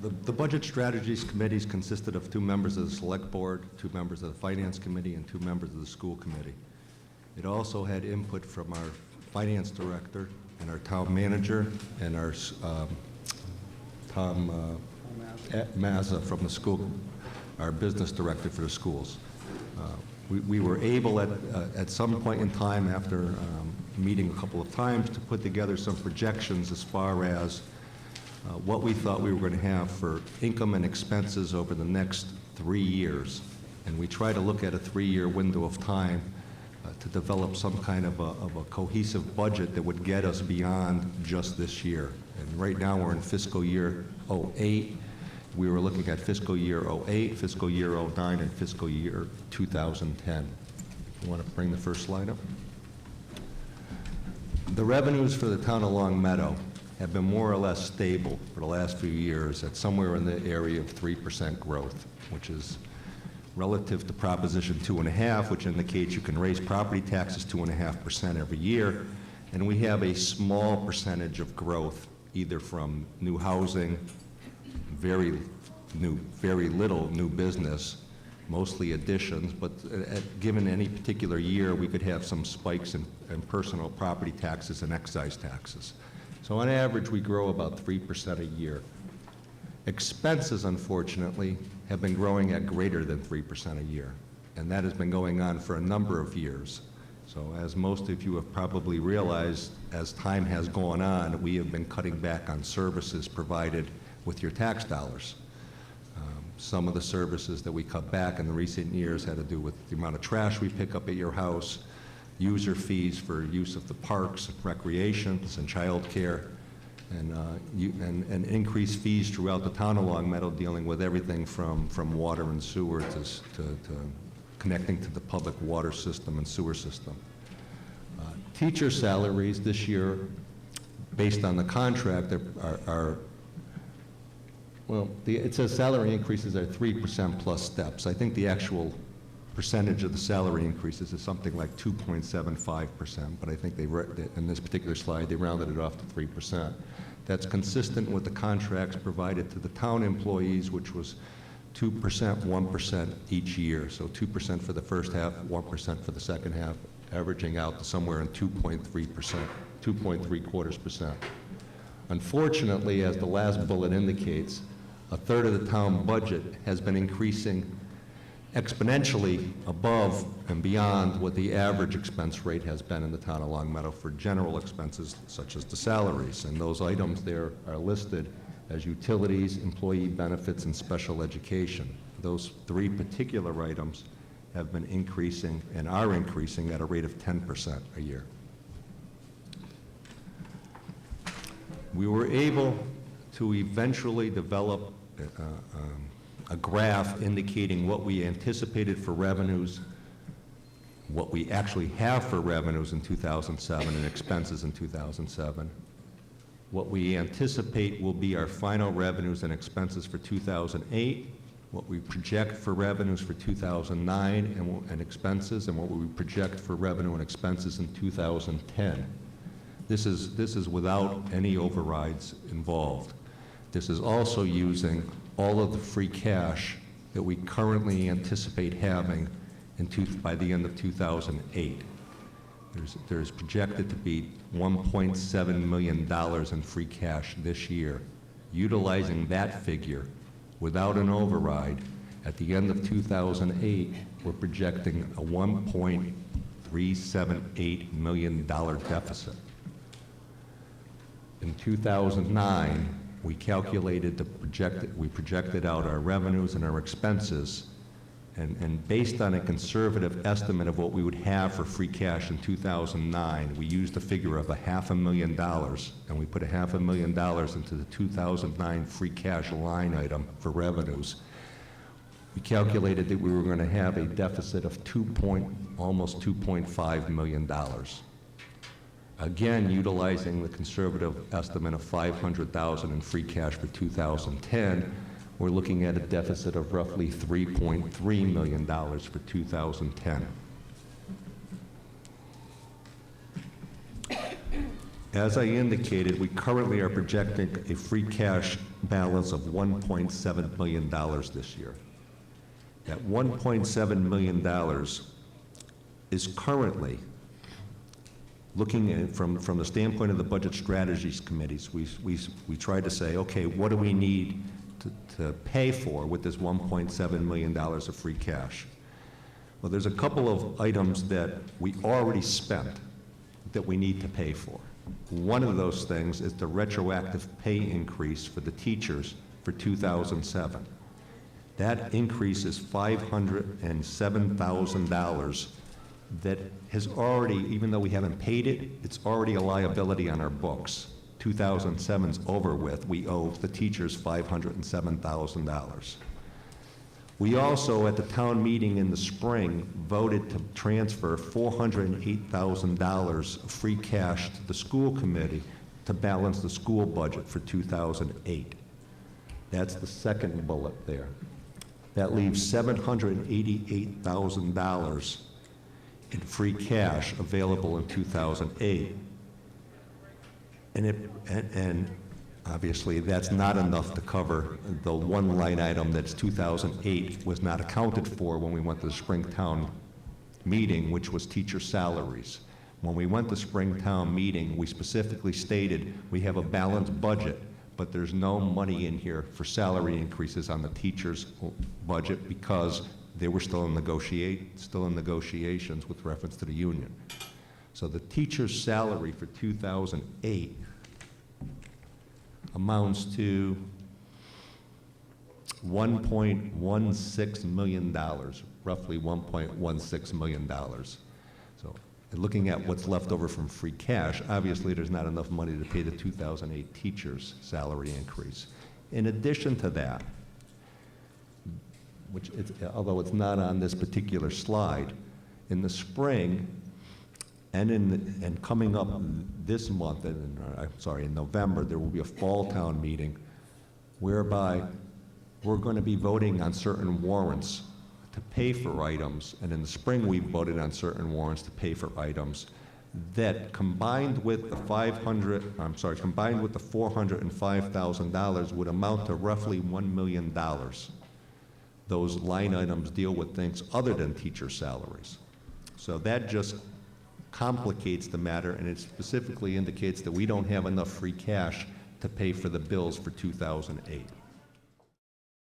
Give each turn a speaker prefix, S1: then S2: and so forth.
S1: The Budget Strategies Committees consisted of 2 members of the Select Board, 2 members of the Finance Committee, and 2 members of the School Committee. It also had input from our Finance Director and our Town Manager and our Tom Mazza from the school, our Business Director for the schools. We were able at some point in time after meeting a couple of times to put together some projections as far as what we thought we were going to have for income and expenses over the next 3 years. And we try to look at a 3-year window of time to develop some kind of a cohesive budget that would get us beyond just this year. And right now we're in fiscal year '08. We were looking at fiscal year '08, fiscal year '09, and fiscal year 2010. If you want to bring the first slide up. The revenues for the town of Longmeadow have been more or less stable for the last few years at somewhere in the area of 3% growth, which is relative to Proposition 2.5, which indicates you can raise property taxes 2.5% every year, and we have a small percentage of growth either from new housing, very little new business, mostly additions, but given any particular year, we could have some spikes in personal property taxes and excise taxes. So on average, we grow about 3% a year. Expenses, unfortunately, have been growing at greater than 3% a year, and that has been going on for a number of years. So as most of you have probably realized, as time has gone on, we have been cutting back on services provided with your tax dollars. Some of the services that we cut back in the recent years had to do with the amount of trash we pick up at your house, user fees for use of the parks, recreations, and child care, and increased fees throughout the town of Longmeadow dealing with everything from water and sewer to connecting to the public water system and sewer system. Teacher salaries this year, based on the contract, it says salary increases are 3% plus steps. I think the actual percentage of the salary increases is something like 2.75%, but I think in this particular slide, they rounded it off to 3%. That's consistent with the contracts provided to the town employees, which was 2%, 1% each year. So 2% for the first half, 1% for the second half, averaging out to somewhere in 2.3%, 2.75%. Unfortunately, as the last bullet indicates, a third of the town budget has been increasing exponentially above and beyond what the average expense rate has been in the town of Longmeadow for general expenses such as the salaries. And those items there are listed as utilities, employee benefits, and special education. Those 3 particular items have been increasing and are increasing at a rate of 10% a year. We were able to eventually develop a graph indicating what we anticipated for revenues, what we actually have for revenues in 2007 and expenses in 2007, what we anticipate will be our final revenues and expenses for 2008, what we project for revenues for 2009 and expenses, and what we project for revenue and expenses in 2010. This is without any overrides involved. This is also using all of the free cash that we currently anticipate having by the end of 2008. There's projected to be $1.7 million in free cash this year. Utilizing that figure without an override, at the end of 2008, we're projecting a $1.378 million deficit. In 2009, we projected out our revenues and our expenses, and based on a conservative estimate of what we would have for free cash in 2009, we used a figure of $500,000, and we put $500,000 into the 2009 free cash line item for revenues. We calculated that we were going to have a deficit of almost $2.5 million. Again, utilizing the conservative estimate of $500,000 in free cash for 2010, we're looking at a deficit of roughly $3.3 million for 2010. As I indicated, we currently are projecting a free cash balance of $1.7 million this year. That $1.7 million is currently, looking at from the standpoint of the Budget Strategies Committees, we tried to say, okay, what do we need to pay for with this $1.7 million of free cash? Well, there's a couple of items that we already spent that we need to pay for. One of those things is the retroactive pay increase for the teachers for 2007. That increase is $507,000 that has already, even though we haven't paid it, it's already a liability on our books. 2007's over with. We owe the teachers $507,000. We also, at the town meeting in the spring, voted to transfer $408,000 of free cash to the school committee to balance the school budget for 2008. That's the second bullet there. That leaves $788,000 in free cash available in 2008. And obviously, that's not enough to cover the one line item that's 2008 was not accounted for when we went to the Springtown meeting, which was teacher salaries. When we went to Springtown meeting, we specifically stated we have a balanced budget, but there's no money in here for salary increases on the teachers' budget because they were still in negotiations with reference to the union. So the teacher's salary for 2008 amounts to $1.16 million, roughly $1.16 million. So looking at what's left over from free cash, obviously there's not enough money to pay the 2008 teachers' salary increase. In addition to that, although it's not on this particular slide, in the spring and coming up this month, in November, there will be a fall town meeting whereby we're going to be voting on certain warrants to pay for items, and in the spring we voted on certain warrants to pay for items that combined with the $405,000 would amount to roughly $1 million. Those line items deal with things other than teacher salaries. So that just complicates the matter, and it specifically indicates that we don't have enough free cash to pay for the bills for 2008.